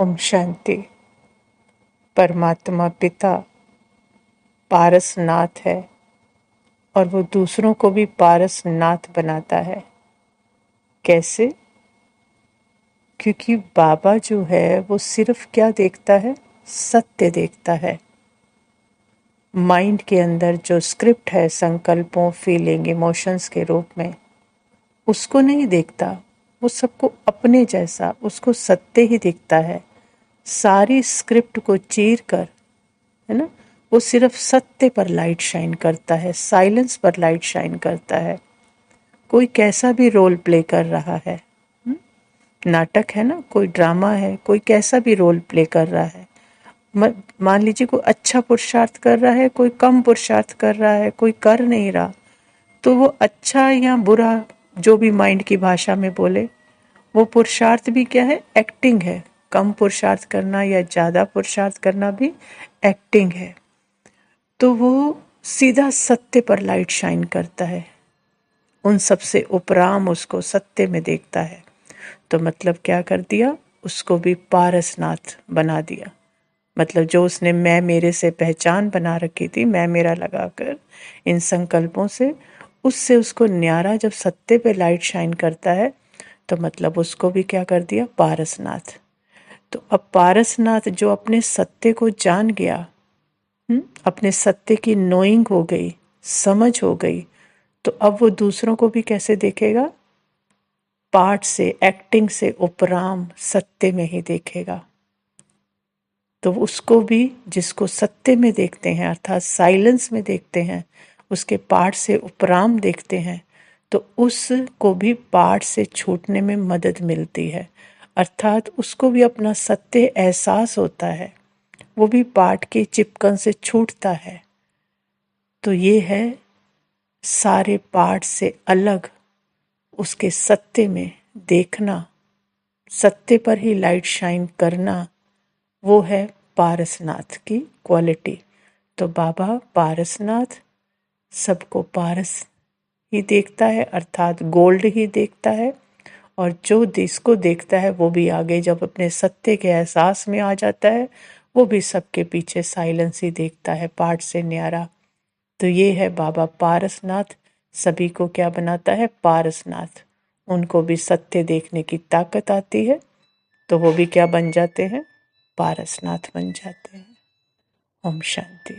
ओम शांति। परमात्मा पिता पारसनाथ है और वो दूसरों को भी पारसनाथ बनाता है। कैसे? क्योंकि बाबा जो है वो सिर्फ क्या देखता है? सत्य देखता है। माइंड के अंदर जो स्क्रिप्ट है संकल्पों, फीलिंग, इमोशंस के रूप में, उसको नहीं देखता। वो सबको अपने जैसा, उसको सत्य ही दिखता है। सारी स्क्रिप्ट को चीर कर, है ना, वो सिर्फ सत्य पर लाइट शाइन करता है, साइलेंस पर लाइट शाइन करता है। कोई कैसा भी रोल प्ले कर रहा है, नाटक है ना, कोई ड्रामा है, कोई कैसा भी रोल प्ले कर रहा है। मान लीजिए कोई अच्छा पुरुषार्थ कर रहा है, कोई कम पुरुषार्थ कर रहा है, कोई कर नहीं रहा, तो वो अच्छा या बुरा जो भी माइंड की भाषा में बोले, वो पुरुषार्थ भी क्या है? एक्टिंग है। कम पुरुषार्थ करना या ज़्यादा पुरुषार्थ करना भी एक्टिंग है। तो वो सीधा सत्य पर लाइट शाइन करता है, उन सबसे उपराम उसको सत्य में देखता है। तो मतलब क्या कर दिया? उसको भी पारसनाथ बना दिया। मतलब जो उसने मैं मेरे से पहचान बना रखी थी, मैं मेरा लगाकर इन संकल्पों से, उससे उसको न्यारा जब सत्य पे लाइट शाइन करता है, तो मतलब उसको भी क्या कर दिया? पारसनाथ। तो अब पारसनाथ जो अपने सत्य को जान गया, अपने सत्य की नोइंग हो गई, समझ हो गई, तो अब वो दूसरों को भी कैसे देखेगा? पार्ट से, एक्टिंग से उपराम सत्य में ही देखेगा। तो उसको भी, जिसको सत्य में देखते हैं अर्थात साइलेंस में देखते हैं, उसके पार्ट से उपराम देखते हैं, तो उसको भी पार्ट से छूटने में मदद मिलती है। अर्थात उसको भी अपना सत्य एहसास होता है, वो भी पार्ट के चिपकन से छूटता है। तो ये है सारे पार्ट से अलग उसके सत्य में देखना, सत्य पर ही लाइट शाइन करना, वो है पारसनाथ की क्वालिटी। तो बाबा पारसनाथ सबको पारस ही देखता है, अर्थात गोल्ड ही देखता है। और जो जिसको देखता है वो भी आगे जब अपने सत्य के एहसास में आ जाता है, वो भी सबके पीछे साइलेंस ही देखता है, पार्ट से न्यारा। तो ये है बाबा पारसनाथ, सभी को क्या बनाता है? पारसनाथ। उनको भी सत्य देखने की ताकत आती है, तो वो भी क्या बन जाते हैं? पारसनाथ बन जाते हैं। ओम शांति।